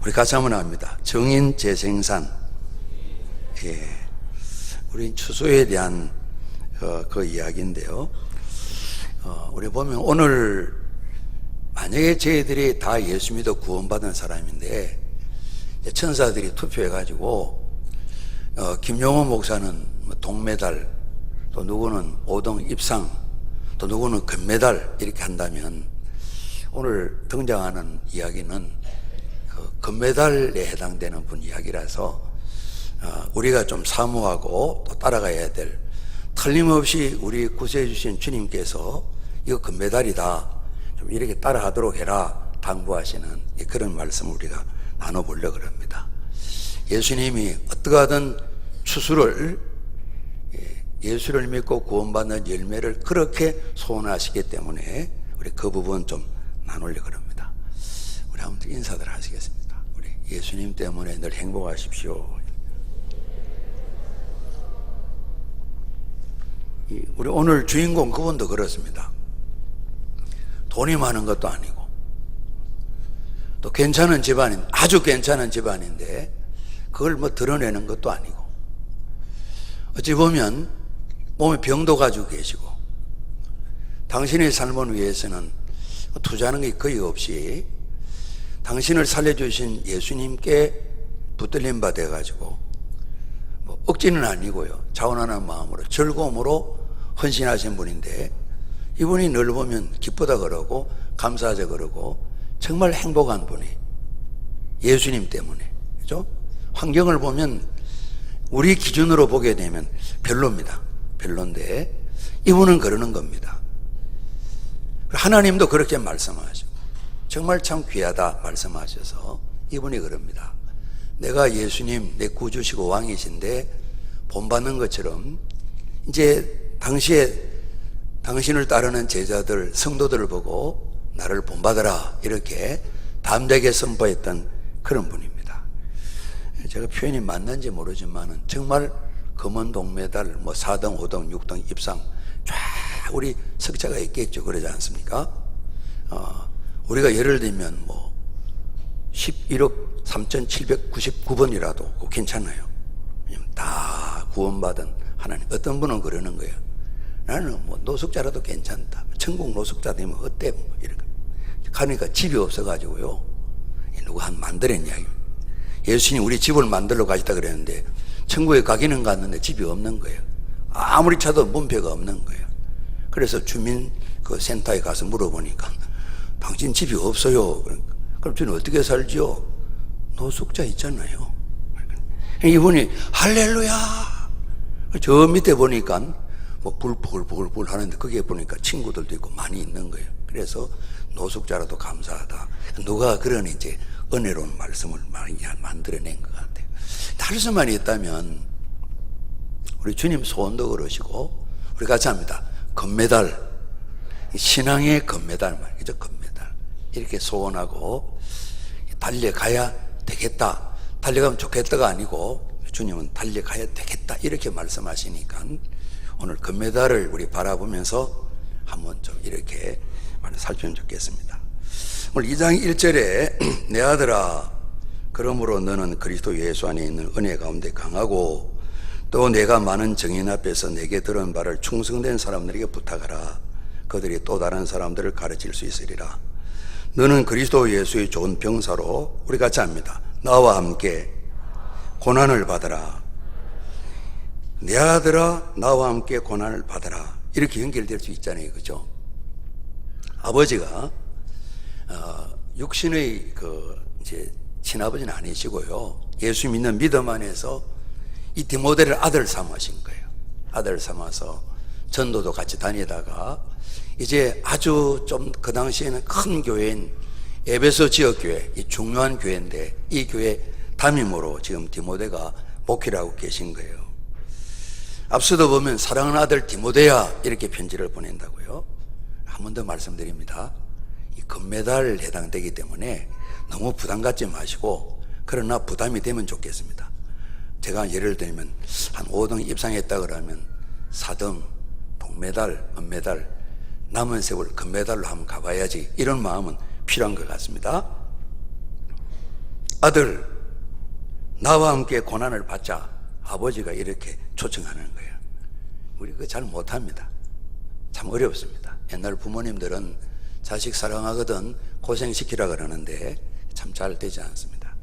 우리 같이 한번 합니다. 정인 재생산. 예. 우리 추수에 대한 그 이야기인데요. 우리 보면 오늘 만약에 저희들이 다 예수 믿어 구원받은 사람인데 천사들이 투표해가지고 김용호 목사는 동메달, 또 누구는 5등 입상, 또 누구는 금메달 이렇게 한다면 오늘 등장하는 이야기는 금메달에 해당되는 분 이야기라서 우리가 좀 사모하고 또 따라가야 될, 틀림없이 우리 구세해 주신 주님께서 이거 금메달이다, 좀 이렇게 따라하도록 해라 당부하시는 그런 말씀을 우리가 나눠보려고 합니다. 예수님이 어떻게 하든 추수를, 예수를 믿고 구원받는 열매를 그렇게 소원하시기 때문에 우리 그 부분 좀 나누려고 합니다. 우리 한번 인사들 하시겠습니다. 우리 예수님 때문에 늘 행복하십시오. 우리 오늘 주인공 그분도 그렇습니다. 돈이 많은 것도 아니고 또 괜찮은 집안인, 아주 괜찮은 집안인데 그걸 뭐 드러내는 것도 아니고, 어찌 보면 몸에 병도 가지고 계시고 당신의 삶을 위해서는 투자하는 게 거의 없이 당신을 살려주신 예수님께 붙들림 받아 가지고 뭐 억지는 아니고요, 자원하는 마음으로 즐거움으로 헌신하신 분인데, 이분이 늘 보면 기쁘다 그러고 감사하자 그러고 정말 행복한 분이 예수님 때문에, 그죠? 환경을 보면 우리 기준으로 보게 되면 별로입니다. 별론데 이분은 그러는 겁니다. 하나님도 그렇게 말씀하시고 정말 참 귀하다 말씀하셔서 이분이 그럽니다. 내가 예수님 내 구주시고 왕이신데 본받는 것처럼 이제 당시에 당신을 따르는 제자들, 성도들을 보고 나를 본받아라 이렇게 담대하게 선포했던 그런 분입니다. 제가 표현이 맞는지 모르지만 정말 금원 동메달, 뭐 4등, 5등, 6등 입상 쫙 우리 석자가 있겠죠. 그러지 않습니까? 우리가 예를 들면 뭐 11억 3,799번이라도 괜찮아요. 왜냐면 다 구원받은 하나님. 어떤 분은 그러는 거예요. 나는 뭐 노숙자라도 괜찮다. 천국 노숙자 되면 어때? 뭐 이렇게. 가니까 집이 없어가지고요. 누가 한 만들었냐. 예수님 우리 집을 만들러 가시다 그랬는데 천국에 가기는 갔는데 집이 없는 거예요. 아무리 찾아도 문패가 없는 거예요. 그래서 주민 그 센터에 가서 물어보니까 당신 집이 없어요. 그럼 저는 어떻게 살지요? 노숙자 있잖아요. 이분이 할렐루야. 저 밑에 보니까 뭐 불 보글보글 하는데 거기에 보니까 친구들도 있고 많이 있는 거예요. 그래서 노숙자라도 감사하다. 누가 그런 이제 은혜로운 말씀을 많이 만들어낸 것 같아요. 다를 수만 있다면 우리 주님 소원도 그러시고 우리 같이 합니다. 금메달, 신앙의 금메달 말이죠. 금메달 이렇게 소원하고 달려가야 되겠다, 달려가면 좋겠다가 아니고 주님은 달려가야 되겠다 이렇게 말씀하시니까 오늘 금메달을 우리 바라보면서 한번 좀 이렇게 살피면 좋겠습니다. 오늘 2장 1절에 내 아들아 그러므로 너는 그리스도 예수 안에 있는 은혜 가운데 강하고 또 내가 많은 증인 앞에서 내게 들은 바를 충성된 사람들에게 부탁하라. 그들이 또 다른 사람들을 가르칠 수 있으리라. 너는 그리스도 예수의 좋은 병사로 우리 같이 합니다. 나와 함께 고난을 받아라. 내 아들아 나와 함께 고난을 받아라. 이렇게 연결될 수 있잖아요. 그죠? 아버지가 육신의 이제 친아버지는 아니시고요. 예수 믿는 믿음 안에서 이 디모데를 아들 삼으신 거예요. 아들 삼아서 전도도 같이 다니다가 이제 아주 좀 그 당시에는 큰 교회인 에베소 지역교회, 이 중요한 교회인데 이 교회 담임으로 지금 디모데가 목회를 하고 계신 거예요. 앞서도 보면 사랑하는 아들 디모데야 이렇게 편지를 보낸다고요. 한 번 더 말씀드립니다. 이 금메달에 해당되기 때문에 너무 부담 갖지 마시고, 그러나 부담이 되면 좋겠습니다. 제가 예를 들면 한 5등 입상했다 그러면 4등 동메달, 은메달, 남은 세월 금메달로 한번 가봐야지, 이런 마음은 필요한 것 같습니다. 아들, 나와 함께 고난을 받자. 아버지가 이렇게 초청하는 거예요. 우리 그거 잘 못합니다. 참 어렵습니다. 옛날 부모님들은 자식 사랑하거든 고생시키라 그러는데 참 잘 되지 않습니다.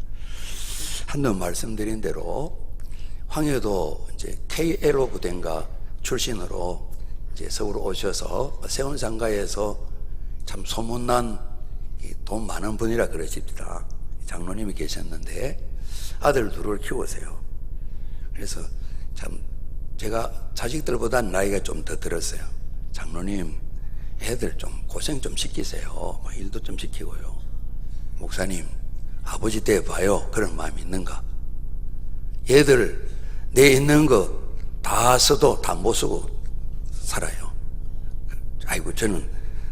한번 말씀드린 대로 황여도 이제 KLO 부대인가 출신으로 이제 서울 오셔서 세운상가에서 참 소문난 돈 많은 분이라 그러십니다. 장로님이 계셨는데 아들 둘을 키우세요. 그래서 참 제가 자식들보다 나이가 좀 더 들었어요. 장로님, 애들 좀 고생 좀 시키세요. 뭐 일도 좀 시키고요. 목사님, 아버지 때 봐요. 그런 마음이 있는가? 얘들 내 있는 거 다 써도 다 못 쓰고 살아요. 아이고, 저는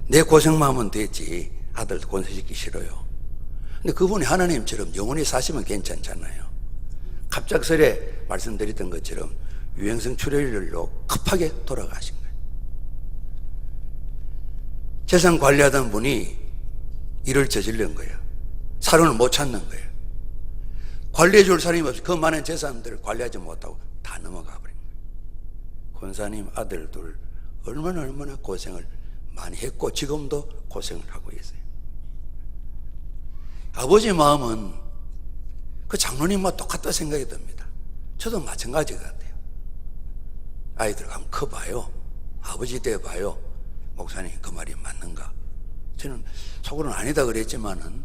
내 고생만 하면 되지 아들 고생시키기 싫어요. 근데 그분이 하나님처럼 영원히 사시면 괜찮잖아요. 갑작스레 말씀드렸던 것처럼 유행성 출혈로 급하게 돌아가신 거예요. 재산 관리하던 분이 일을 저지른 거예요. 사론을 못 찾는 거예요. 관리해 줄 사람이 없이 그 많은 재산들을 관리하지 못하고 다 넘어가 버린 거예요. 권사님 아들 둘 얼마나 고생을 많이 했고 지금도 고생을 하고 있어요. 아버지 마음은 그 장로님과 똑같다 생각이 듭니다. 저도 마찬가지 같아요. 아이들 한번 커봐요. 아버지 때 봐요. 목사님 그 말이 맞는가? 저는 속으로는 아니다 그랬지만은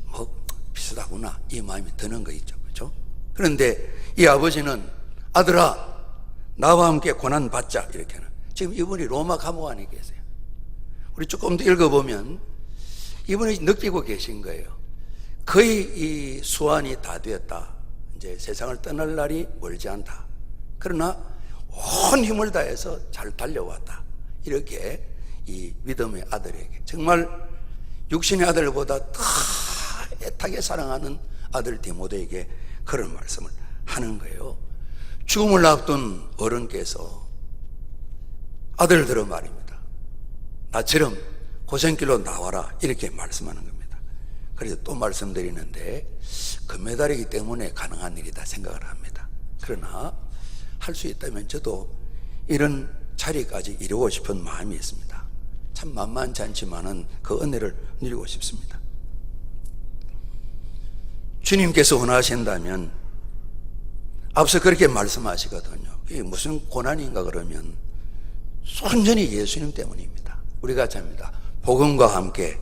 뭐 비슷하구나 이 마음이 드는 거 있죠. 그렇죠? 그런데 이 아버지는 아들아 나와 함께 고난 받자 이렇게 하는. 지금 이분이 로마 감옥 안에 계세요. 우리 조금 더 읽어보면 이분이 느끼고 계신 거예요. 거의 이 수완이 다 되었다. 이제 세상을 떠날 날이 멀지 않다. 그러나 온 힘을 다해서 잘 달려왔다. 이렇게 이 믿음의 아들에게 정말 육신의 아들보다 더 애타게 사랑하는 아들 디모데에게 그런 말씀을 하는 거예요. 죽음을 앞둔 어른께서 아들들은 말입니다. 나처럼 고생길로 나와라 이렇게 말씀하는 겁니다. 그래서 또 말씀드리는데 금메달이기 때문에 가능한 일이다 생각을 합니다. 그러나 할 수 있다면 저도 이런 자리까지 이루고 싶은 마음이 있습니다. 참 만만치 않지만은 그 은혜를 누리고 싶습니다. 주님께서 원하신다면 앞서 그렇게 말씀하시거든요. 이게 무슨 고난인가 그러면 온전히 예수님 때문입니다. 우리가 잡니다. 복음과 함께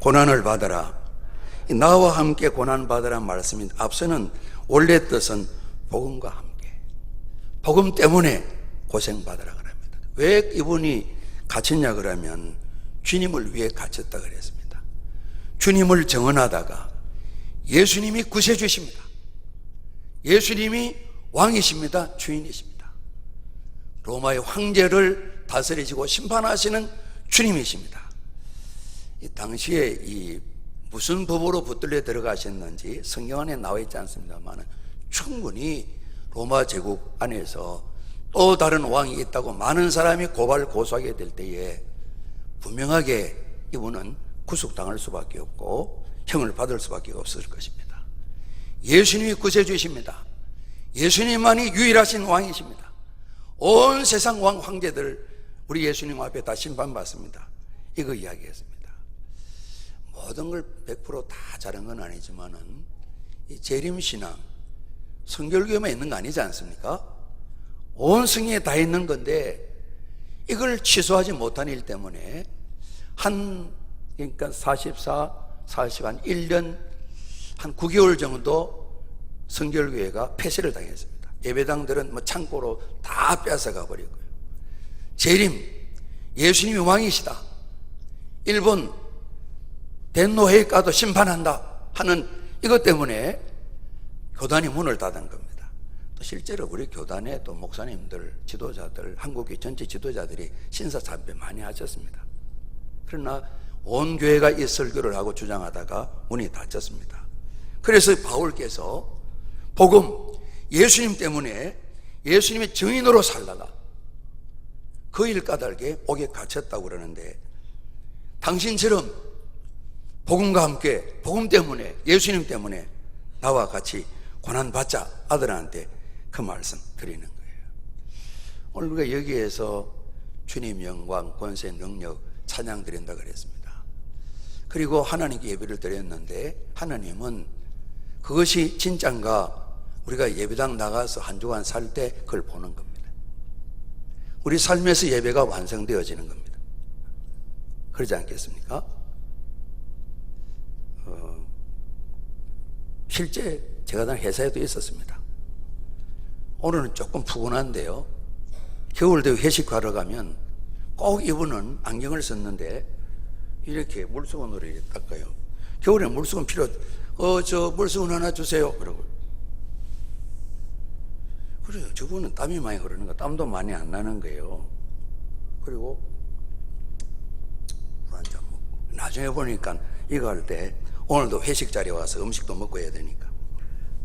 고난을 받아라. 나와 함께 고난 받으라 말씀인 앞서는 원래 뜻은 복음과 함께 복음 때문에 고생받으라 그럽니다. 왜 이분이 갇혔냐 그러면 주님을 위해 갇혔다 그랬습니다. 주님을 정언하다가 예수님이 구세주십니다. 예수님이 왕이십니다. 주인이십니다. 로마의 황제를 다스리시고 심판하시는 주님이십니다. 이 당시에 이 무슨 법으로 붙들려 들어가셨는지 성경 안에 나와 있지 않습니다만 충분히 로마 제국 안에서 또 다른 왕이 있다고 많은 사람이 고소하게 될 때에 분명하게 이분은 구속당할 수밖에 없고 형을 받을 수밖에 없을 것입니다. 예수님이 구세주이십니다. 예수님만이 유일하신 왕이십니다. 온 세상 왕 황제들 우리 예수님 앞에 다 심판받습니다. 이거 이야기했습니다. 모든 걸 100% 다 잘한 건 아니지만은 이 재림신앙 성결교회만 있는 거 아니지 않습니까? 온 성경에 다 있는 건데 이걸 취소하지 못한 일 때문에 그러니까 1년 한 9개월 정도 성결교회가 폐쇄를 당했습니다. 예배당들은 뭐 창고로 다 뺏어가 버리고요. 재림, 예수님이 왕이시다. 일본 대노회의가도 심판한다 하는 이것 때문에 교단이 문을 닫은 겁니다. 또 실제로 우리 교단에 또 목사님들, 지도자들, 한국의 전체 지도자들이 신사참배 많이 하셨습니다. 그러나 온 교회가 이 설교를 하고 주장하다가 문이 닫혔습니다. 그래서 바울께서 복음, 예수님 때문에 예수님의 증인으로 살다가 그 일 까닭에 옥에 갇혔다고 그러는데 당신처럼 복음과 함께 복음 때문에 예수님 때문에 나와 같이 고난받자 아들한테 그 말씀 드리는 거예요. 오늘 우리가 여기에서 주님 영광, 권세, 능력 찬양 드린다 그랬습니다. 그리고 하나님께 예배를 드렸는데 하나님은 그것이 진짠가 우리가 예배당 나가서 한 주간 살 때 그걸 보는 겁니다. 우리 삶에서 예배가 완성되어지는 겁니다. 그러지 않겠습니까? 실제 제가 다른 회사에도 있었습니다. 오늘은 조금 푸근한데요. 겨울 되고 회식하러 가면 꼭 이분은 안경을 썼는데 이렇게 물수건으로 이렇게 닦아요. 겨울에 물수건 저 물수건 하나 주세요. 그러고. 그래요. 저분은 땀이 많이 흐르는 거, 땀도 많이 안 나는 거예요. 그리고 물 한 잔 먹고. 나중에 보니까 이거 할 때 오늘도 회식 자리에 와서 음식도 먹고 해야 되니까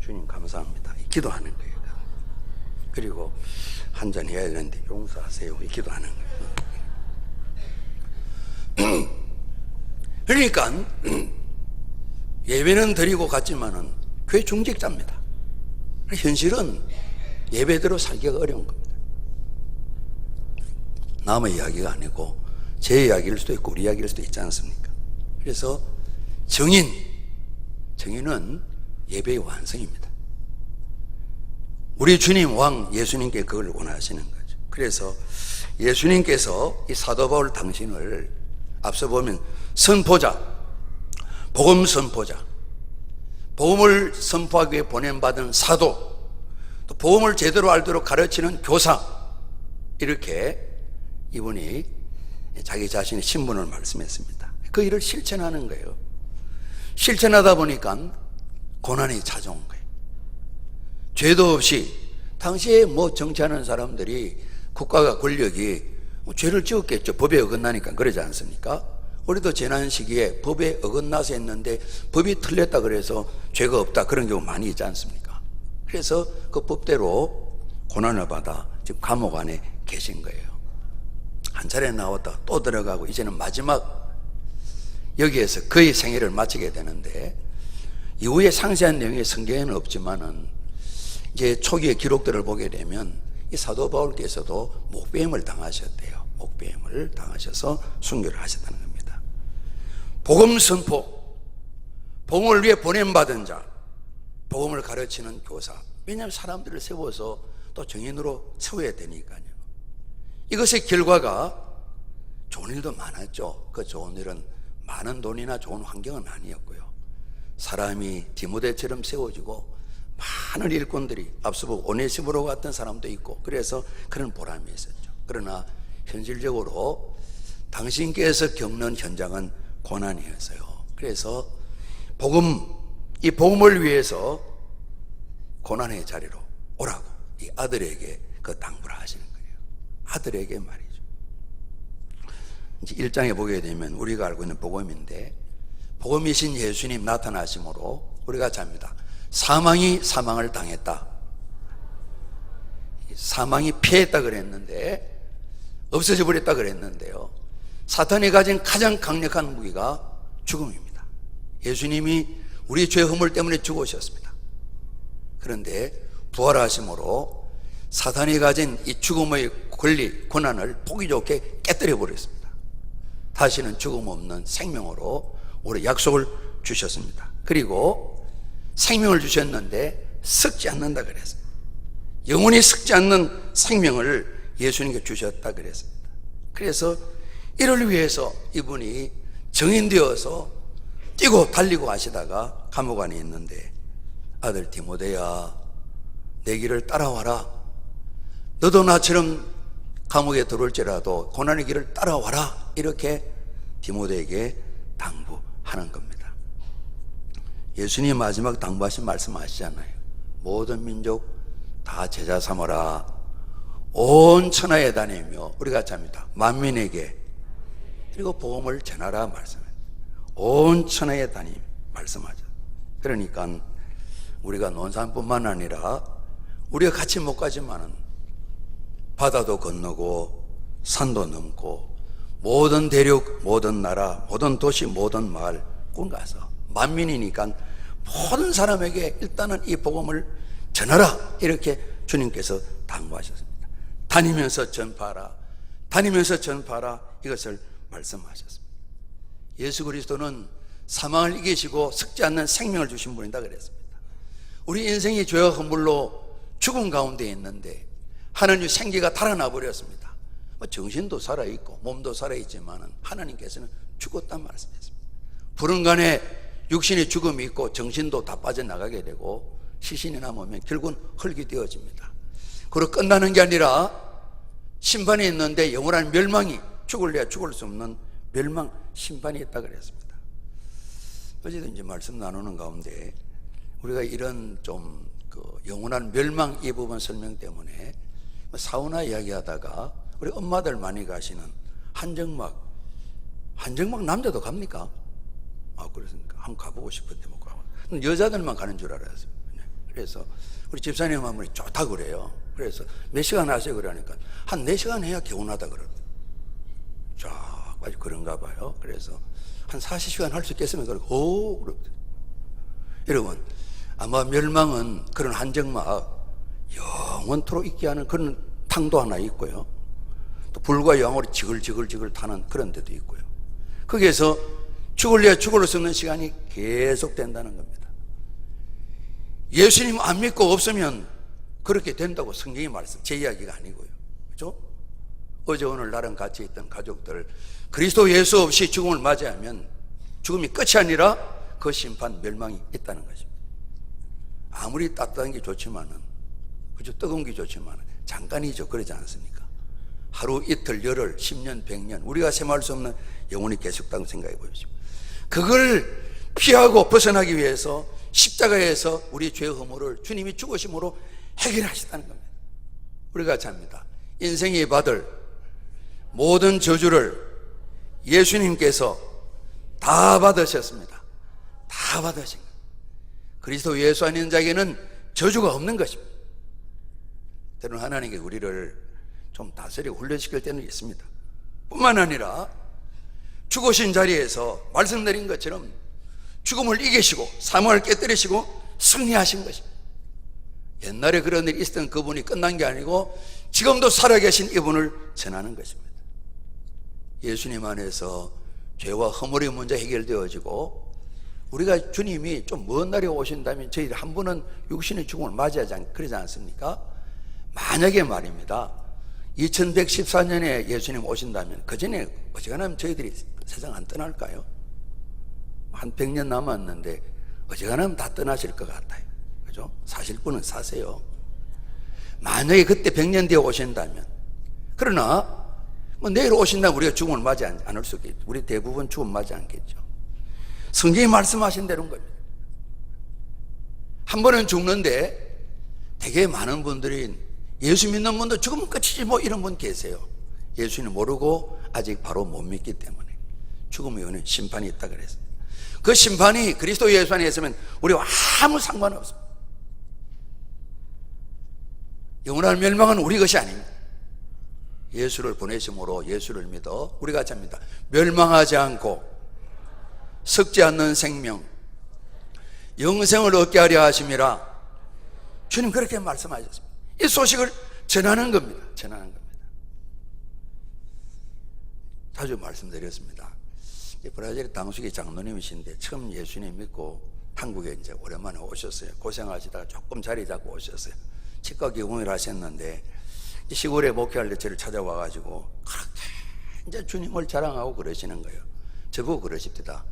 주님 감사합니다. 기도하는 거예요. 그리고 한 잔 해야 되는데 용서하세요. 기도하는 거예요. 그러니까 예배는 드리고 갔지만은 교회 중직자입니다. 현실은 예배대로 살기가 어려운 겁니다. 남의 이야기가 아니고 제 이야기일 수도 있고 우리 이야기일 수도 있지 않습니까? 그래서 정의는 예배의 완성입니다. 우리 주님 왕 예수님께 그걸 원하시는 거죠. 그래서 예수님께서 이 사도 바울 당신을 앞서 보면 선포자, 복음 선포자, 복음을 선포하기 위해 보냄받은 사도, 또 복음을 제대로 알도록 가르치는 교사, 이렇게 이분이 자기 자신의 신분을 말씀했습니다. 그 일을 실천하는 거예요. 실천하다 보니까 고난이 찾아온 거예요. 죄도 없이 당시에 정치하는 사람들이 국가가 권력이 죄를 지었겠죠. 법에 어긋나니까 그러지 않습니까? 우리도 지난 시기에 법에 어긋나서 했는데 법이 틀렸다 그래서 죄가 없다 그런 경우 많이 있지 않습니까? 그래서 그 법대로 고난을 받아 지금 감옥 안에 계신 거예요. 한 차례 나왔다 또 들어가고 이제는 마지막 여기에서 그의 생애를 마치게 되는데 이후에 상세한 내용이 성경에는 없지만은 이제 초기의 기록들을 보게 되면 이 사도 바울께서도 목배임을 당하셨대요. 목배임을 당하셔서 순교를 하셨다는 겁니다. 복음 선포, 복음을 위해 보냄받은 자, 복음을 가르치는 교사. 왜냐하면 사람들을 세워서 또 정인으로 세워야 되니까요. 이것의 결과가 좋은 일도 많았죠. 그 좋은 일은 많은 돈이나 좋은 환경은 아니었고요. 사람이 디모데처럼 세워지고 많은 일꾼들이 앞서 보고 오네시모로 같은 사람도 있고 그래서 그런 보람이 있었죠. 그러나 현실적으로 당신께서 겪는 현장은 고난이었어요. 그래서 이 복음을 위해서 고난의 자리로 오라고 이 아들에게 그 당부를 하시는 거예요. 아들에게 말이죠. 이제 1장에 보게 되면 우리가 알고 있는 복음인데 복음이신 예수님 나타나심으로 우리가 잡니다. 사망이 사망을 당했다. 사망이 피했다 그랬는데 없어져 버렸다 그랬는데요. 사탄이 가진 가장 강력한 무기가 죽음입니다. 예수님이 우리 죄 허물 때문에 죽으셨습니다. 그런데 부활하심으로 사탄이 가진 이 죽음의 권리, 권한을 보기 좋게 깨뜨려 버렸습니다. 다시는 죽음 없는 생명으로 우리 약속을 주셨습니다. 그리고 생명을 주셨는데 썩지 않는다 그랬어요. 영원히 썩지 않는 생명을 예수님께 주셨다 그랬습니다. 그래서 이를 위해서 이분이 정인되어서 뛰고 달리고 하시다가 감옥 안에 있는데 아들 디모데야 내 길을 따라와라. 너도 나처럼 감옥에 들어올지라도 고난의 길을 따라와라. 이렇게 디모데에게 당부하는 겁니다. 예수님 마지막 당부하신 말씀 아시잖아요. 모든 민족 다 제자 삼아라. 온 천하에 다니며 우리 같이 합니다. 만민에게 그리고 복음을 전하라 말씀해요. 온 천하에 다니 말씀하죠. 그러니까 우리가 논산뿐만 아니라 우리가 같이 못 가지만은 바다도 건너고 산도 넘고 모든 대륙, 모든 나라, 모든 도시, 모든 마을 꾼 가서 만민이니까 모든 사람에게 일단은 이 복음을 전하라, 이렇게 주님께서 당부하셨습니다. 다니면서 전파하라, 다니면서 전파하라, 이것을 말씀하셨습니다. 예수 그리스도는 사망을 이기시고 썩지 않는 생명을 주신 분이다 그랬습니다. 우리 인생이 죄와 허물로 죽음 가운데 있는데 하나님의 생기가 달아나 버렸습니다. 정신도 살아있고 몸도 살아있지만 하나님께서는 죽었단 말씀이었습니다. 불운간에 육신의 죽음이 있고 정신도 다 빠져나가게 되고 시신이 남으면 결국은 흙이 되어집니다. 그리고 끝나는 게 아니라 심판이 있는데 영원한 멸망이, 죽을래야 죽을 수 없는 멸망, 심판이 있다 그랬습니다. 어제도 이제 말씀 나누는 가운데 우리가 이런 좀 영원한 멸망 이 부분 설명 때문에 사우나 이야기하다가 우리 엄마들 많이 가시는 한정막 남자도 갑니까? 그렇습니까? 한번 가보고 싶은데 못 가고 여자들만 가는 줄 알았어요. 그래서 우리 집사님 한 분이 좋다 그래요. 그래서 몇 시간 하세요? 그러니까 한 4시간 해야 개운하다 그러더라고요. 쫙 아주 그런가 봐요. 그래서 한 40시간 할 수 있겠으면 그러고 그러더라고요. 여러분, 아마 멸망은 그런 한정막 영원토록 있게 하는 그런 탕도 하나 있고요, 또 불과 영으로 지글지글 타는 그런 데도 있고요. 거기에서 죽을래야 죽을 수 없는 시간이 계속 된다는 겁니다. 예수님 안 믿고 없으면 그렇게 된다고 성경이 말씀, 제 이야기가 아니고요. 그렇죠? 어제 오늘 나랑 같이 있던 가족들, 그리스도 예수 없이 죽음을 맞이하면 죽음이 끝이 아니라 그 심판, 멸망이 있다는 것입니다. 아무리 따뜻한 게 좋지만은, 그죠? 뜨거운 게 좋지만은 잠깐이죠. 그러지 않습니까? 하루, 이틀, 열흘, 10년, 100년 우리가 생활할 수 없는 영혼이 계속된다고 생각해 보십시오. 그걸 피하고 벗어나기 위해서 십자가에서 우리 죄 허물을 주님이 죽으심으로 해결하시다는 겁니다. 우리가 잡니다. 인생이 받을 모든 저주를 예수님께서 다 받으셨습니다. 다 받으신 거예요. 그리스도 예수 아닌 자에게는 저주가 없는 것입니다. 때로는 하나님께 우리를 좀 다스리고 훈련시킬 때는 있습니다. 뿐만 아니라 죽으신 자리에서 말씀드린 것처럼 죽음을 이기시고 사망을 깨뜨리시고 승리하신 것입니다. 옛날에 그런 일이 있었던 그분이 끝난 게 아니고 지금도 살아계신 이분을 전하는 것입니다. 예수님 안에서 죄와 허물의 문제 해결되어지고, 우리가 주님이 좀 먼 날에 오신다면 저희들 한 번은 육신의 죽음을 맞이하지 그러지 않습니까? 만약에 말입니다, 2114년에 예수님 오신다면 그 전에 어지간하면 저희들이 세상 안 떠날까요? 한 100년 남았는데 어지간하면 다 떠나실 것 같아요. 그죠? 사실 분은 사세요. 만약에 그때 100년 뒤에 오신다면, 그러나 내일 오신다면 우리가 죽음을 맞이 않을 수 있겠죠. 우리 대부분 죽음 맞이 않겠죠. 성경이 말씀하신 대로인 겁니다. 한 번은 죽는데 되게 많은 분들이 예수 믿는 분도 죽으면 끝이지 뭐 이런 분 계세요. 예수님 모르고 아직 바로 못 믿기 때문에 죽음의 은혜, 심판이 있다 그랬습니다. 그 심판이 그리스도 예수 안에 있으면 우리와 아무 상관없습니다. 영원한 멸망은 우리 것이 아닙니다. 예수를 보내심으로 예수를 믿어 우리가 잡니다. 멸망하지 않고 썩지 않는 생명, 영생을 얻게 하려 하심이라. 주님 그렇게 말씀하셨습니다. 이 소식을 전하는 겁니다. 전하는 겁니다. 자주 말씀드렸습니다. 브라질 당수기 장로님이신데 처음 예수님 믿고 한국에 이제 오랜만에 오셨어요. 고생하시다가 조금 자리 잡고 오셨어요. 치과 기공을 하셨는데 시골에 목회할 때 저를 찾아와가지고 그렇게 이제 주님을 자랑하고 그러시는 거예요. 저보고 그러십니다.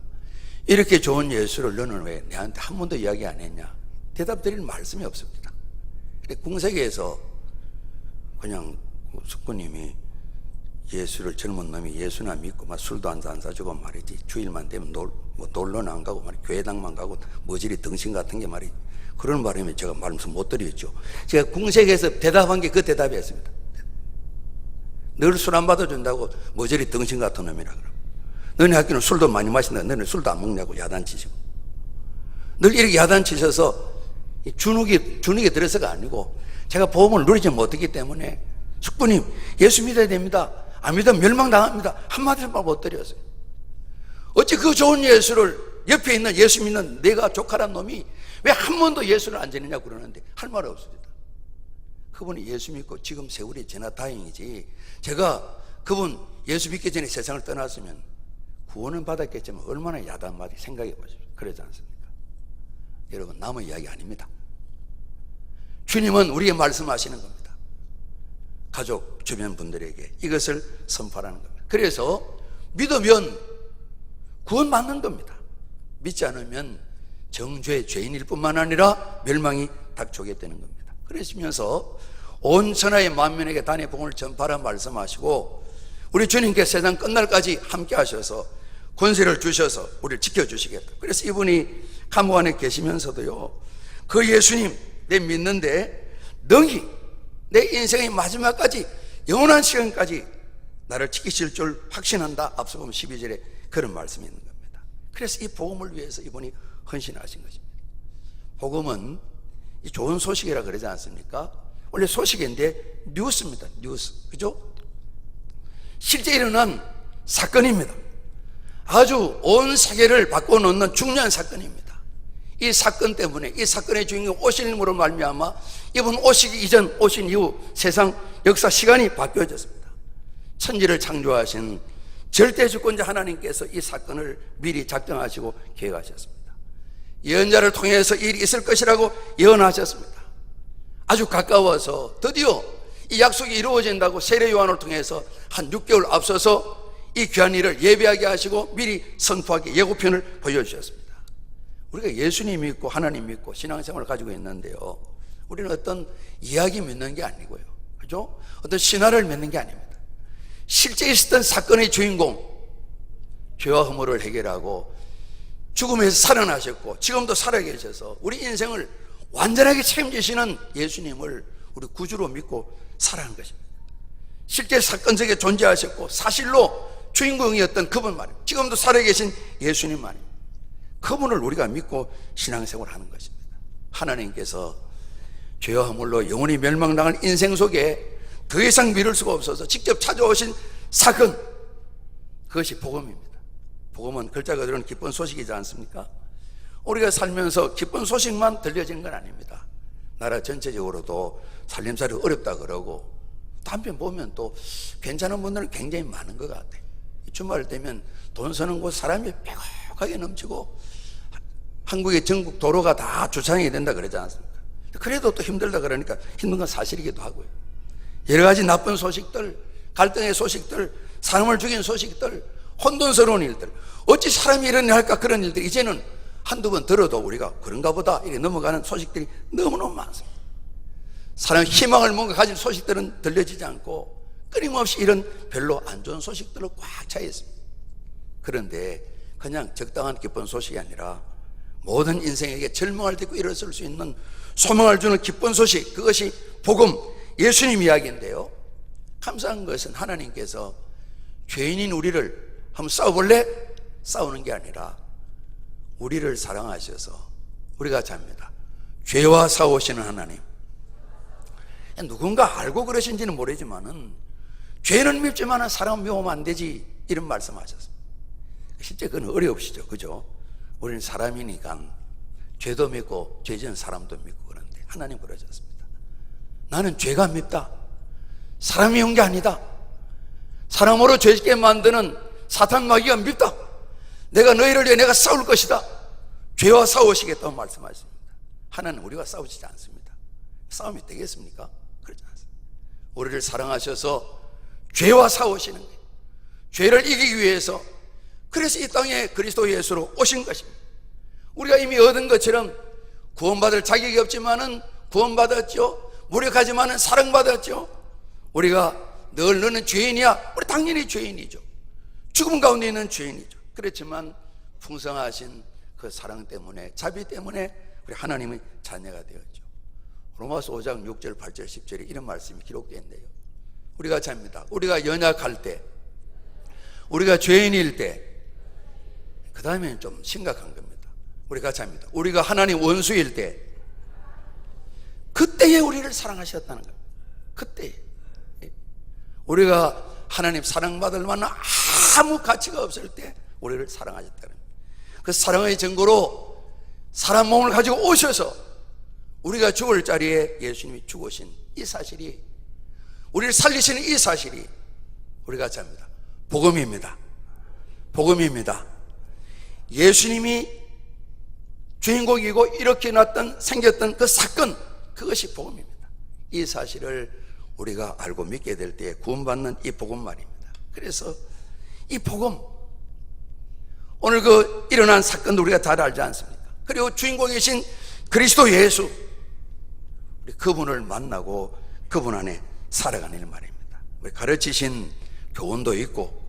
이렇게 좋은 예수를 너는 왜 내한테 한 번도 이야기 안 했냐? 대답 드릴 말씀이 없습니다. 궁색에서 그냥 숙부님이 예수를, 젊은 놈이 예수나 믿고 막 술도 안 사주고 말이지, 주일만 되면 놀러는 안 가고 말이지, 교회당만 가고 머지리 등신 같은 게 말이지, 그런 바람에 제가 말씀 못 드렸죠. 제가 궁색에서 대답한 게 그 대답이었습니다. 늘 술 안 받아준다고 머저리 등신 같은 놈이라 그러고, 너네 학교는 술도 많이 마신다, 너네 술도 안 먹냐고 야단치시고, 늘 이렇게 야단치셔서 주눅이 들어서가 아니고 제가 보험을 누리지 못했기 때문에 숙부님 예수 믿어야 됩니다, 안 믿으면 멸망당합니다 한마디를 못 드렸어요. 어찌 그 좋은 예수를 옆에 있는 예수 믿는 내가 조카란 놈이 왜 한 번도 예수를 안 지내냐고 그러는데 할 말 없습니다. 그분이 예수 믿고 지금 세월이 지나 다행이지, 제가 그분 예수 믿기 전에 세상을 떠났으면 구원은 받았겠지만 얼마나 야단맞이 생각해 보십시오. 그러지 않습니까? 여러분, 남의 이야기 아닙니다. 주님은 우리에게 말씀하시는 겁니다. 가족, 주변 분들에게 이것을 선포하는 겁니다. 그래서 믿으면 구원 받는 겁니다. 믿지 않으면 정죄의 죄인일 뿐만 아니라 멸망이 닥쳐오게 되는 겁니다. 그러시면서 온 천하의 만민에게 단의 복음을 전파하라 말씀하시고, 우리 주님께서 세상 끝날까지 함께 하셔서 권세를 주셔서 우리를 지켜주시겠다. 그래서 이분이 감옥 안에 계시면서도요, 그 예수님 내 믿는데 능히 내 인생의 마지막까지 영원한 시간까지 나를 지키실 줄 확신한다. 앞서 보면 12절에 그런 말씀이 있는 겁니다. 그래서 이 복음을 위해서 이분이 헌신하신 것입니다. 복음은 좋은 소식이라 그러지 않습니까? 원래 소식인데 뉴스입니다. 뉴스, 그죠? 실제 일어난 사건입니다. 아주 온 세계를 바꿔놓는 중요한 사건입니다. 이 사건 때문에, 이 사건의 주인공 오신님으로 말미암아 이분 오시기 이전, 오신 이후 세상 역사 시간이 바뀌어졌습니다. 천지를 창조하신 절대주권자 하나님께서 이 사건을 미리 작정하시고 계획하셨습니다. 예언자를 통해서 일이 있을 것이라고 예언하셨습니다. 아주 가까워서 드디어 이 약속이 이루어진다고 세례 요한을 통해서 한 6개월 앞서서 이 귀한 일을 예비하게 하시고 미리 선포하게 예고편을 보여주셨습니다. 우리가 예수님 믿고 하나님 믿고 신앙생활을 가지고 있는데요, 우리는 어떤 이야기 믿는 게 아니고요, 그죠? 어떤 신화를 믿는 게 아닙니다. 실제 있었던 사건의 주인공, 죄와 허물을 해결하고 죽음에서 살아나셨고 지금도 살아계셔서 우리 인생을 완전하게 책임지시는 예수님을 우리 구주로 믿고 살아가는 것입니다. 실제 사건 속에 존재하셨고 사실로 주인공이었던 그분 말입니다. 지금도 살아계신 예수님 말입니다. 그분을 우리가 믿고 신앙생활을 하는 것입니다. 하나님께서 죄와 허물로 영원히 멸망당할 인생 속에 더 이상 미룰 수가 없어서 직접 찾아오신 사건, 그것이 복음입니다. 복음은 글자 그대로는 기쁜 소식이지 않습니까? 우리가 살면서 기쁜 소식만 들려지는 건 아닙니다. 나라 전체적으로도 살림살이 어렵다 그러고, 한편 보면 또 괜찮은 분들은 굉장히 많은 것 같아요. 주말 되면 돈 쓰는 곳 사람이 빼곡하게 넘치고 한국의 전국 도로가 다 주차장이 된다 그러지 않습니까? 그래도 또 힘들다 그러니까 힘든 건 사실이기도 하고요. 여러 가지 나쁜 소식들, 갈등의 소식들, 사람을 죽인 소식들, 혼돈스러운 일들, 어찌 사람이 이런 일 할까, 그런 일들 이제는 한두 번 들어도 우리가 그런가 보다 이렇게 넘어가는 소식들이 너무너무 많습니다. 사람 희망을 뭔가 가진 소식들은 들려지지 않고 끊임없이 이런 별로 안 좋은 소식들로 꽉 차 있습니다. 그런데 그냥 적당한 기쁜 소식이 아니라 모든 인생에게 절망을 딛고 일어설 수 있는 소망을 주는 기쁜 소식, 그것이 복음, 예수님 이야기인데요, 감사한 것은 하나님께서 죄인인 우리를 한번 싸워볼래? 싸우는 게 아니라 우리를 사랑하셔서 우리가 잡니다. 죄와 싸우시는 하나님. 누군가 알고 그러신지는 모르지만은 죄는 밉지만은 사람은 미워하면 안 되지, 이런 말씀하셨습니다. 실제 그건 어려우시죠, 그죠? 우리는 사람이니까 죄도 믿고 죄 지은 사람도 믿고 그런데 하나님 그러셨습니다. 나는 죄가 밉다. 사람이 온 게 아니다. 사람으로 죄 짓게 만드는 사탄 마귀가 밉다. 내가 너희를 위해 내가 싸울 것이다. 죄와 싸우시겠다고 말씀하십니다. 하나님 우리와 싸우시지 않습니다. 싸움이 되겠습니까? 그렇지 않습니다. 우리를 사랑하셔서 죄와 싸우시는 거예요. 죄를 이기기 위해서, 그래서 이 땅에 그리스도 예수로 오신 것입니다. 우리가 이미 얻은 것처럼 구원받을 자격이 없지만은 구원받았죠. 무력하지만은 사랑받았죠. 우리가 늘 너는 죄인이야. 우리 당연히 죄인이죠. 죽음 가운데 있는 죄인이죠. 그렇지만 풍성하신 그 사랑 때문에, 자비 때문에 우리 하나님의 자녀가 되었죠. 로마서 5장 6절 8절 10절에 이런 말씀이 기록되어 있는데요, 우리가 잡니다. 우리가 연약할 때, 우리가 죄인일 때, 그 다음에는 좀 심각한 겁니다. 우리가 잡니다. 우리가 하나님 원수일 때, 그때에 우리를 사랑하셨다는 겁니다. 그때 우리가 하나님 사랑받을 만한 아무 가치가 없을 때 우리를 사랑하셨다는 겁니다. 그 사랑의 증거로 사람 몸을 가지고 오셔서 우리가 죽을 자리에 예수님이 죽으신 이 사실이, 우리를 살리시는 이 사실이 우리가 잡니다. 복음입니다. 복음입니다. 예수님이 주인공이고 이렇게 생겼던 그 사건, 그것이 복음입니다. 이 사실을 우리가 알고 믿게 될 때에 구원받는 이 복음 말입니다. 그래서 이 복음, 오늘 그 일어난 사건도 우리가 다 알지 않습니까? 그리고 주인공이신 그리스도 예수, 우리 그분을 만나고 그분 안에 살아가는 일 말입니다. 우리 가르치신 교훈도 있고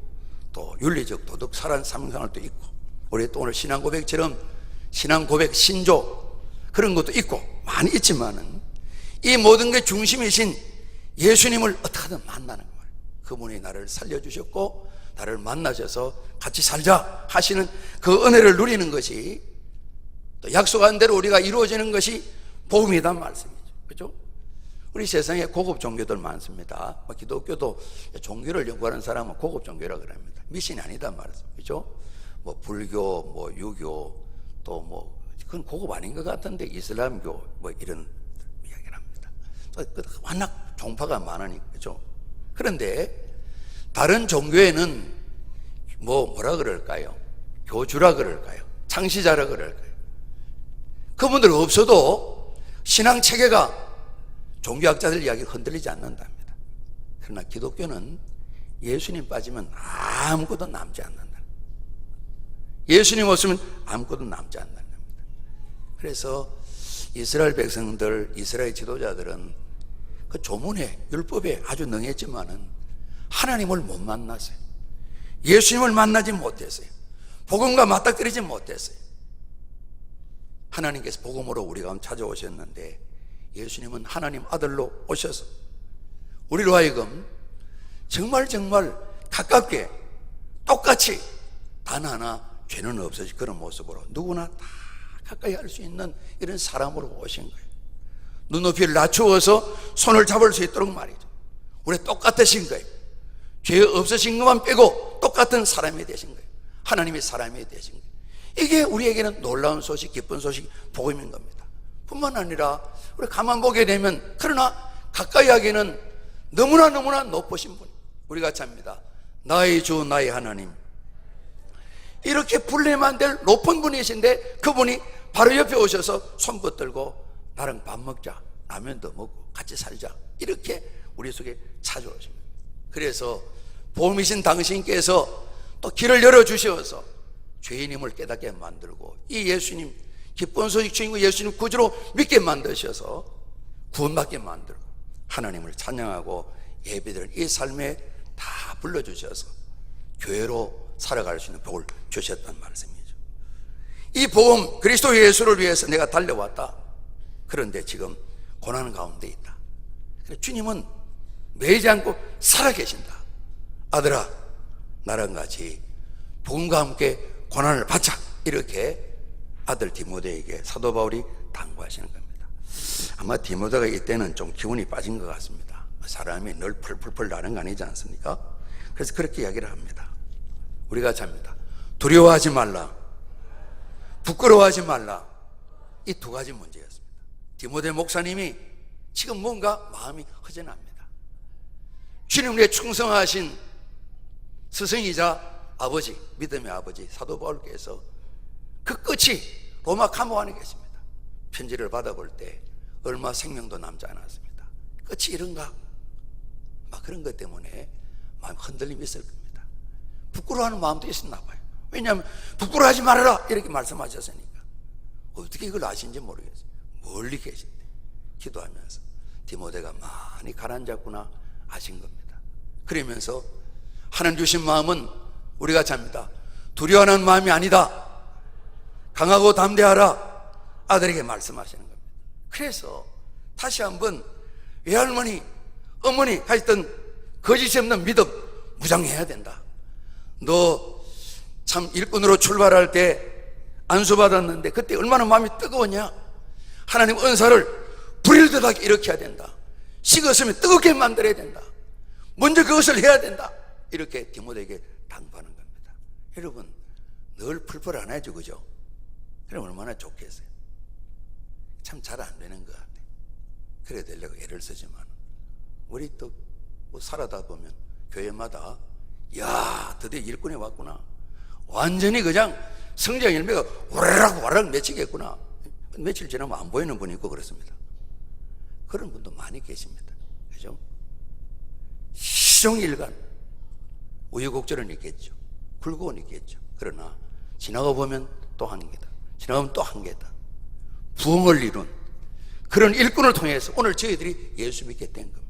또 윤리적 도덕 사랑생활도 있고, 우리 또 오늘 신앙 고백처럼 신앙 고백 신조 그런 것도 있고 많이 있지만은 이 모든 게 중심이신 예수님을 어떻게든 만나는 거예요. 그분이 나를 살려주셨고 나를 만나셔서 같이 살자 하시는 그 은혜를 누리는 것이, 또 약속한 대로 우리가 이루어지는 것이 복음이란 말씀이죠. 그렇죠? 우리 세상에 고급 종교들 많습니다. 기독교도 종교를 연구하는 사람은 고급 종교라고 합니다. 미신이 아니다 말이죠. 그렇죠? 뭐 불교, 뭐 유교, 또 뭐 그건 고급 아닌 것 같은데 이슬람교 뭐 이런 이야기를 합니다. 워낙 종파가 많으니까. 그렇죠? 그런데 다른 종교에는 뭐라 그럴까요? 교주라 그럴까요? 창시자라 그럴까요? 그분들 없어도 신앙 체계가 종교학자들 이야기를 흔들리지 않는답니다. 그러나 기독교는 예수님 빠지면 아무것도 남지 않는다. 예수님 없으면 아무것도 남지 않는답니다. 그래서 이스라엘 백성들, 이스라엘 지도자들은 그 조문에, 율법에 아주 능했지만은 하나님을 못 만났어요. 예수님을 만나지 못했어요. 복음과 맞닥뜨리지 못했어요. 하나님께서 복음으로 우리 가운데 찾아오셨는데 예수님은 하나님 아들로 오셔서 우리로 하여금 정말 가깝게 똑같이 단 하나 죄는 없어진 그런 모습으로 누구나 다 가까이 할 수 있는 이런 사람으로 오신 거예요. 눈높이를 낮추어서 손을 잡을 수 있도록 말이죠. 우리 똑같으신 거예요. 죄 없으신 것만 빼고 똑같은 사람이 되신 거예요. 하나님의 사람이 되신 거예요. 이게 우리에게는 놀라운 소식, 기쁜 소식, 복음인 겁니다. 뿐만 아니라 우리 가만 보게 되면, 그러나 가까이 하기에는 너무나 높으신 분, 우리가 잡니다. 나의 주 나의 하나님, 이렇게 불리면 될 높은 분이신데 그분이 바로 옆에 오셔서 손 붙들고 나랑 밥 먹자, 라면도 먹고 같이 살자, 이렇게 우리 속에 찾아오십니다. 그래서 복음이신 당신께서 또 길을 열어주셔서 죄인임을 깨닫게 만들고 이 예수님, 기쁜 소식 주인공 예수님 구주로 믿게 만드셔서 구원받게 만들고 하나님을 찬양하고 예배드리는 이 삶에 다 불러주셔서 교회로 살아갈 수 있는 복을 주셨단 말씀이죠. 이 복음 그리스도 예수를 위해서 내가 달려왔다. 그런데 지금 고난 가운데 있다. 주님은 매이지 않고 살아계신다. 아들아, 나랑 같이 복음과 함께 고난을 받자. 이렇게 아들 디모데에게 사도 바울이 당부하시는 겁니다. 아마 디모데가 이때는 좀 기운이 빠진 것 같습니다. 사람이 늘 펄펄펄 나는 거 아니지 않습니까? 그래서 그렇게 이야기를 합니다. 우리가 잡니다. 두려워하지 말라, 부끄러워하지 말라. 이 두 가지 문제였습니다. 디모데 목사님이 지금 뭔가 마음이 허전합니다. 주님께 충성하신 스승이자 아버지, 믿음의 아버지 사도 바울께서 그 끝이 로마 감옥 안에 계십니다. 편지를 받아볼 때 얼마 생명도 남지 않았습니다. 끝이 이런가? 막 그런 것 때문에 마음 흔들림이 있을 겁니다. 부끄러워하는 마음도 있었나 봐요. 왜냐하면 부끄러워하지 말아라 이렇게 말씀하셨으니까. 어떻게 이걸 아신지 모르겠어요. 멀리 계신데 기도하면서 디모데가 많이 가라앉았구나 아신 겁니다. 그러면서 하나님 주신 마음은 우리가 잡니다. 두려워하는 마음이 아니다. 강하고 담대하라. 아들에게 말씀하시는 겁니다. 그래서 다시 한번 외할머니, 어머니 하셨던 거짓이 없는 믿음 무장해야 된다. 너 참 일꾼으로 출발할 때 안수받았는데 그때 얼마나 마음이 뜨거웠냐. 하나님 은사를 불일 듯하게 일으켜야 된다. 식었으면 뜨겁게 만들어야 된다. 먼저 그것을 해야 된다. 이렇게 디모데에게 당부하는 겁니다. 여러분, 늘 풀풀 안 해줘, 그죠? 그럼 얼마나 좋겠어요. 참 잘 안 되는 것 같아. 그래 되려고 애를 쓰지만 우리 또 뭐 살아다 보면 교회마다 야 드디어 일꾼이 왔구나, 완전히 그냥 성장 열매가 와르락 맺히겠구나. 며칠 지나면 안 보이는 분이 있고 그렇습니다. 그런 분도 많이 계십니다. 그죠? 시종일관 우여곡절은 있겠죠. 굴곡은 있겠죠. 그러나 지나가 보면 또 한계다, 지나가면 또 한계다. 부흥을 이룬 그런 일꾼을 통해서 오늘 저희들이 예수 믿게 된 겁니다.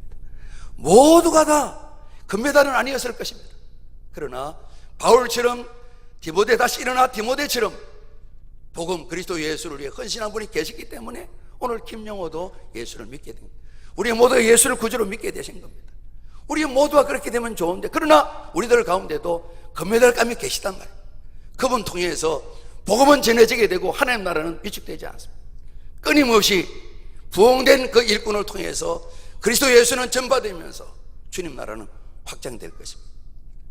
모두가 다 금메달은 아니었을 것입니다. 그러나 바울처럼 디모데 다시 일어나 디모데처럼 복음 그리스도 예수를 위해 헌신한 분이 계시기 때문에 오늘 김영호도 예수를 믿게 됩니다. 우리 모두가 예수를 구주로 믿게 되신 겁니다. 우리 모두가 그렇게 되면 좋은데, 그러나 우리들 가운데도 금메달감이 계시단 말이에요. 그분 통해서 복음은 전해지게 되고 하나님 나라는 위축되지 않습니다. 끊임없이 부흥된 그 일꾼을 통해서 그리스도 예수는 전파되면서 주님 나라는 확장될 것입니다.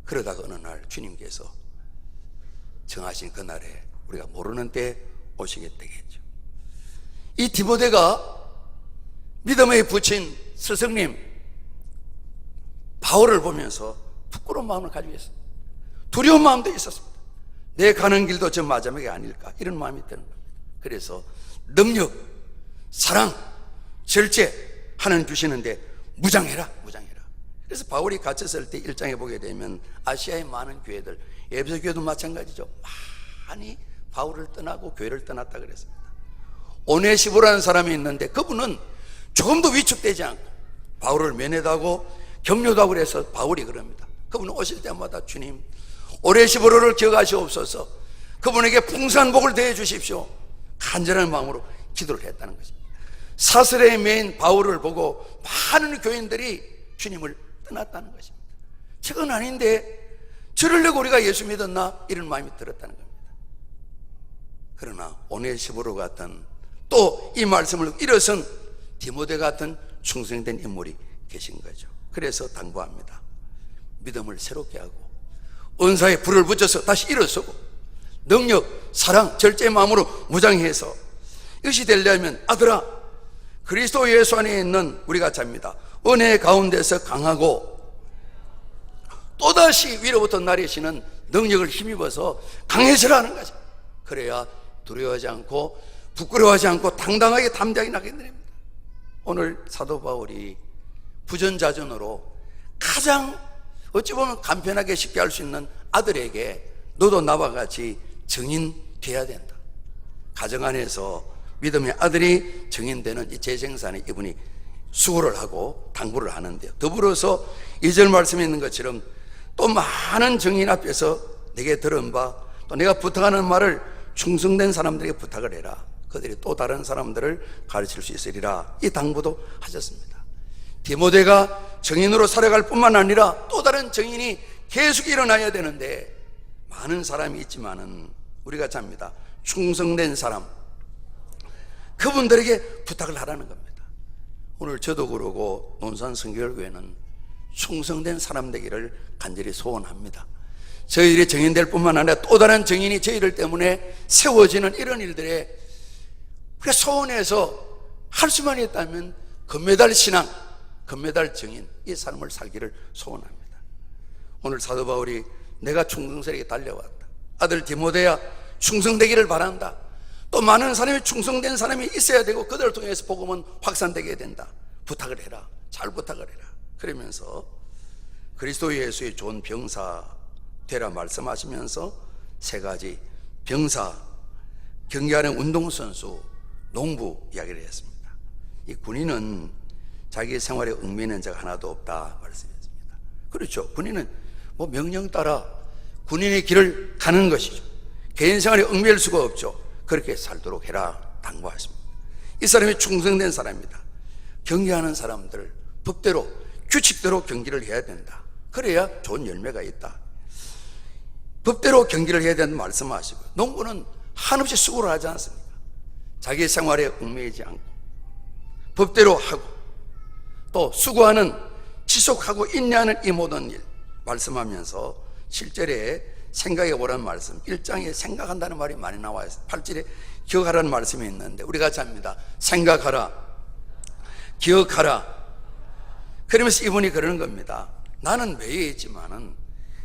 그러다가 어느 날 주님께서 정하신 그날에 우리가 모르는 때에 오시게 되겠죠. 이 디모데가 믿음에 붙인 스승님 바울을 보면서 부끄러운 마음을 가지고 있었습니다. 두려운 마음도 있었습니다. 내 가는 길도 저 마지막이 아닐까, 이런 마음이 드는 겁니다. 그래서 능력, 사랑, 절제 하나님 주시는데 무장해라. 그래서 바울이 갇혔을 때 1장에 보게 되면 아시아의 많은 교회들, 에베소 교회도 마찬가지죠, 많이 바울을 떠나고 교회를 떠났다 그랬습니다. 오네시보라는 사람이 있는데 그분은 조금도 위축되지 않고 바울을 면회하고 격려도 하고 그래서 바울이 그럽니다. 그분은 오실 때마다 주님 오네시보를 기억하시옵소서, 그분에게 풍성한 복을 대해 주십시오, 간절한 마음으로 기도를 했다는 것입니다. 사슬에 매인 바울을 보고 많은 교인들이 주님을 떠났다는 것입니다. 저건 아닌데 저러려고 우리가 예수 믿었나, 이런 마음이 들었다는 겁니다. 그러나 오네시보로 같은 또 이 말씀을 일어선 디모데 같은 충성된 인물이 계신 거죠. 그래서 당부합니다. 믿음을 새롭게 하고 은사에 불을 붙여서 다시 일어서고 능력, 사랑, 절제의 마음으로 무장해서 이것이 되려면 아들아, 그리스도 예수 안에 있는 우리가 잡니다. 은혜 가운데서 강하고 또다시 위로부터 내리시는 능력을 힘입어서 강해지라는 거죠. 그래야 두려워하지 않고 부끄러워하지 않고 당당하게 담대하게 나게 됩니다. 오늘 사도 바울이 부전자전으로 가장 어찌 보면 간편하게 쉽게 할 수 있는 아들에게 너도 나와 같이 증인 돼야 된다, 가정 안에서 믿음의 아들이 증인되는 이 재생산에 이분이 수고를 하고 당부를 하는데요. 더불어서 2절 말씀에 있는 것처럼 또 많은 증인 앞에서 내게 들은 바 또 내가 부탁하는 말을 충성된 사람들에게 부탁을 해라. 그들이 또 다른 사람들을 가르칠 수 있으리라. 이 당부도 하셨습니다. 디모데가 증인으로 살아갈 뿐만 아니라 또 다른 증인이 계속 일어나야 되는데 많은 사람이 있지만은 우리가 잡니다. 충성된 사람, 그분들에게 부탁을 하라는 겁니다. 오늘 저도 그러고 논산 성결교회는 충성된 사람 되기를 간절히 소원합니다. 저희들이 증인될 뿐만 아니라 또 다른 증인이 저희들 때문에 세워지는 이런 일들에 우리가 소원해서 할 수만 있다면 금메달 신앙, 금메달 증인, 이 삶을 살기를 소원합니다. 오늘 사도 바울이 내가 충성스럽게 달려왔다, 아들 디모데야 충성되기를 바란다, 또 많은 사람이 충성된 사람이 있어야 되고 그들을 통해서 복음은 확산되게 된다, 부탁을 해라, 잘 부탁을 해라. 그러면서 그리스도 예수의 좋은 병사 되라 말씀하시면서 세 가지 병사, 경기하는 운동선수, 농부 이야기를 했습니다. 이 군인은 자기 생활에 얽매이는 자가 하나도 없다 말씀했습니다. 그렇죠. 군인은 뭐 명령 따라 군인의 길을 가는 것이죠. 개인 생활에 얽매일 수가 없죠. 그렇게 살도록 해라 당부하십니다. 이 사람이 충성된 사람입니다. 경기하는 사람들 법대로 규칙대로 경기를 해야 된다. 그래야 좋은 열매가 있다. 법대로 경기를 해야 된다는 말씀하시고, 농부는 한없이 수고를 하지 않습니까? 자기 생활에 얽매이지 않고 법대로 하고 또 수고하는, 지속하고 인내하는 이 모든 일 말씀하면서 7절에 생각해 보라는 말씀, 1장에 생각한다는 말이 많이 나와요. 8절에 기억하라는 말씀이 있는데 우리 같이 합니다. 생각하라, 기억하라. 그러면서 이분이 그러는 겁니다. 나는 매여 있지만은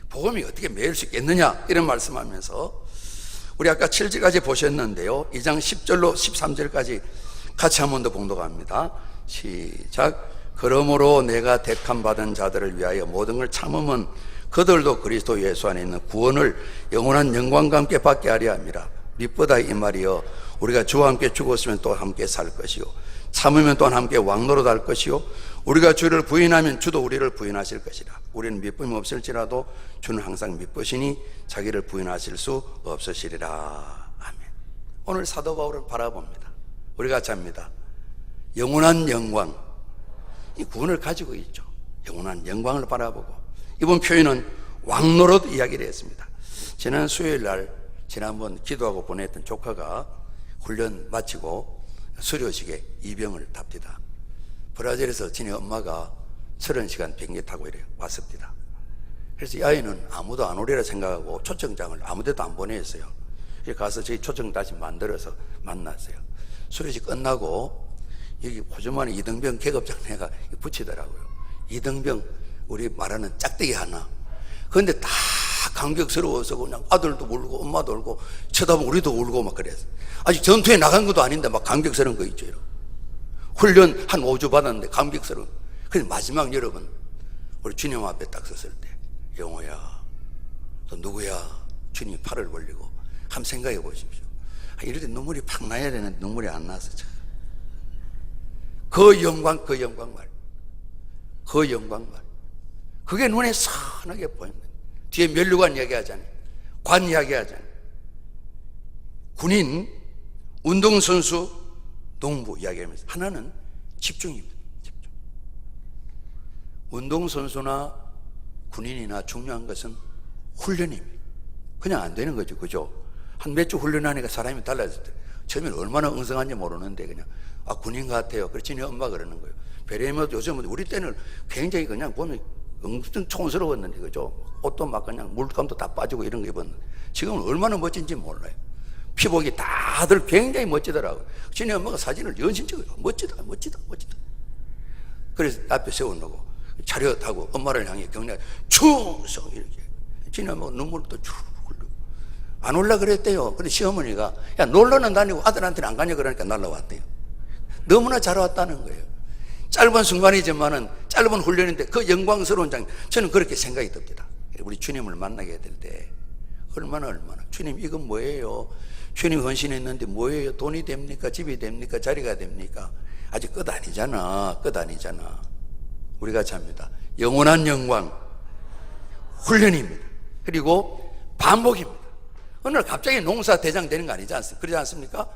복음이 어떻게 매일 수 있겠느냐, 이런 말씀하면서 우리 아까 7절까지 보셨는데요, 2장 10절로 13절까지 같이 한 번 더 봉독합니다. 시작. 그러므로 내가 택함 받은 자들을 위하여 모든 걸 참으면 그들도 그리스도 예수 안에 있는 구원을 영원한 영광과 함께 받게 하려 함이라. 믿보다 이 말이여, 우리가 주와 함께 죽었으면 또 함께 살 것이요, 참으면 또한 함께 왕노릇 할 것이요, 우리가 주를 부인하면 주도 우리를 부인하실 것이라. 우리는 믿음이 없을지라도 주는 항상 믿으시니 자기를 부인하실 수 없으시리라. 아멘. 오늘 사도 바울을 바라봅니다. 우리 같이 합니다. 영원한 영광, 이 구원을 가지고 있죠. 영원한 영광을 바라보고, 이번 표현은 왕노릇 이야기를 했습니다. 지난 수요일 날 지난번 기도하고 보냈던 조카가 훈련 마치고 수료식에 이병을 탑니다. 브라질에서 지네 엄마가 30시간 비행기 타고 이래 왔습니다. 그래서 이 아이는 아무도 안 오리라 생각하고 초청장을 아무 데도 안 보냈어요. 가서 저희 초청 다시 만들어서 만났어요. 수료식 끝나고 여기 호주만에 이등병 계급장 내가 붙이더라고요. 이등병, 우리 말하는 짝대기 하나. 그런데 다 감격스러워서 그냥 아들도 울고 엄마도 울고 쳐다보면 우리도 울고 막 그랬어. 아직 전투에 나간 것도 아닌데 막 감격스러운 거 있죠. 이러고. 훈련 한 5주 받았는데 감격스러운. 근데 마지막 여러분, 우리 주님 앞에 딱 섰을 때, 영호야, 너 누구야? 주님이 팔을 벌리고 한번 생각해 보십시오. 이럴 때 눈물이 팍 나야 되는데 눈물이 안 나서 참. 그 영광, 그 영광 말, 그 영광 말, 그게 눈에 선하게 보입니다. 뒤에 면류관 이야기하잖아요. 관 이야기하잖아요. 군인, 운동선수, 농부 이야기하면서 하나는 집중입니다. 집중. 운동선수나 군인이나 중요한 것은 훈련입니다. 그냥 안 되는 거죠. 그죠? 한 몇 주 훈련하니까 사람이 달라졌을 때, 처음에는 얼마나 엉성한지 모르는데 그냥 군인 같아요. 그렇지, 네 엄마 그러는 거예요. 베레모 요즘은 우리 때는 굉장히 그냥 보면 엄청 촌스러웠는데, 그죠? 옷도 막 그냥 물감도 다 빠지고 이런 거 입었는데, 지금은 얼마나 멋진지 몰라요. 피복이 다들 굉장히 멋지더라고요. 지네 엄마가 사진을 연신 찍어요. 멋지다, 멋지다, 멋지다. 그래서 앞에 세워놓고 차렷하고 엄마를 향해 경례, 충성! 이렇게. 지네 엄마가 눈물도 쭉 흘리고. 안 올라 그랬대요. 근데 시어머니가, 야, 놀러는 다니고 아들한테는 안 가냐 그러니까 날라왔대요. 너무나 잘 왔다는 거예요. 짧은 순간이지만은, 짧은 훈련인데 그 영광스러운 장, 저는 그렇게 생각이 듭니다. 우리 주님을 만나게 될 때 얼마나 주님 이건 뭐예요? 주님 헌신했는데 뭐예요? 돈이 됩니까? 집이 됩니까? 자리가 됩니까? 아직 끝 아니잖아. 끝 아니잖아. 우리 같이 합니다. 영원한 영광, 훈련입니다. 그리고 반복입니다. 어느 날 갑자기 농사 대장 되는 거 아니지 않습니까? 그러지 않습니까?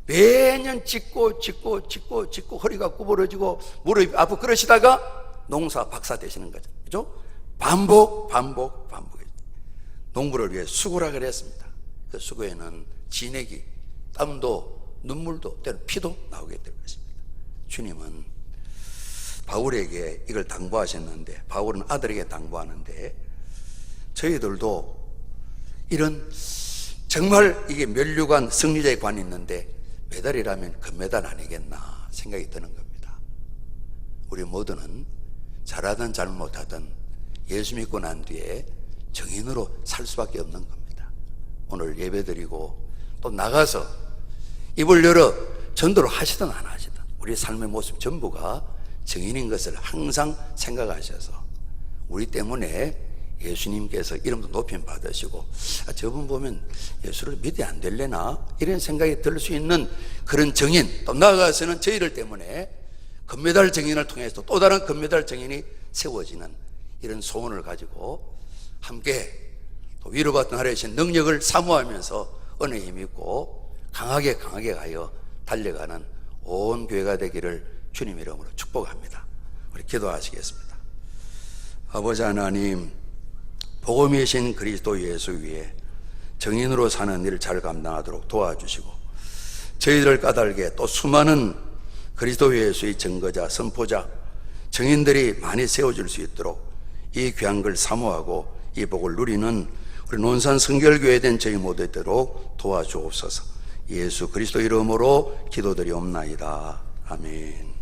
매년 짓고 허리가 구부러지고 무릎이 아프고 그러시다가 농사 박사 되시는 거죠. 그죠? 반복. 농부를 위해 수고라 그랬습니다. 그 수고에는 진액이, 땀도, 눈물도, 때로 피도 나오게 될 것입니다. 주님은 바울에게 이걸 당부하셨는데, 바울은 아들에게 당부하는데, 저희들도 이런 정말 이게 면류관, 승리자의 관이 있는데 메달이라면 금메달 아니겠나 생각이 드는 겁니다. 우리 모두는 잘하든 잘못하든 예수 믿고 난 뒤에 정인으로 살 수밖에 없는 겁니다. 오늘 예배드리고 또 나가서 입을 열어 전도를 하시든 안 하시든 우리 삶의 모습 전부가 정인인 것을 항상 생각하셔서, 우리 때문에 예수님께서 이름도 높임 받으시고, 저분 보면 예수를 믿어야 안 될래나 이런 생각이 들 수 있는 그런 정인, 또 나아가서는 저희들 때문에 금메달 정인을 통해서 또 다른 금메달 정인이 세워지는 이런 소원을 가지고 함께 또 위로받던 하루의 능력을 사모하면서 은혜에 힘입고 강하게 가여 달려가는 온 교회가 되기를 주님 이름으로 축복합니다. 우리 기도하시겠습니다. 아버지 하나님, 복음이신 그리스도 예수 위에 정인으로 사는 일을 잘 감당하도록 도와주시고, 저희들 까닭에 또 수많은 그리스도 예수의 증거자, 선포자, 정인들이 많이 세워질 수 있도록 이 귀한 걸 사모하고 이 복을 누리는 우리 논산 성결교회 된 저희 모두 되도록 도와주옵소서. 예수 그리스도 이름으로 기도드리옵나이다. 아멘.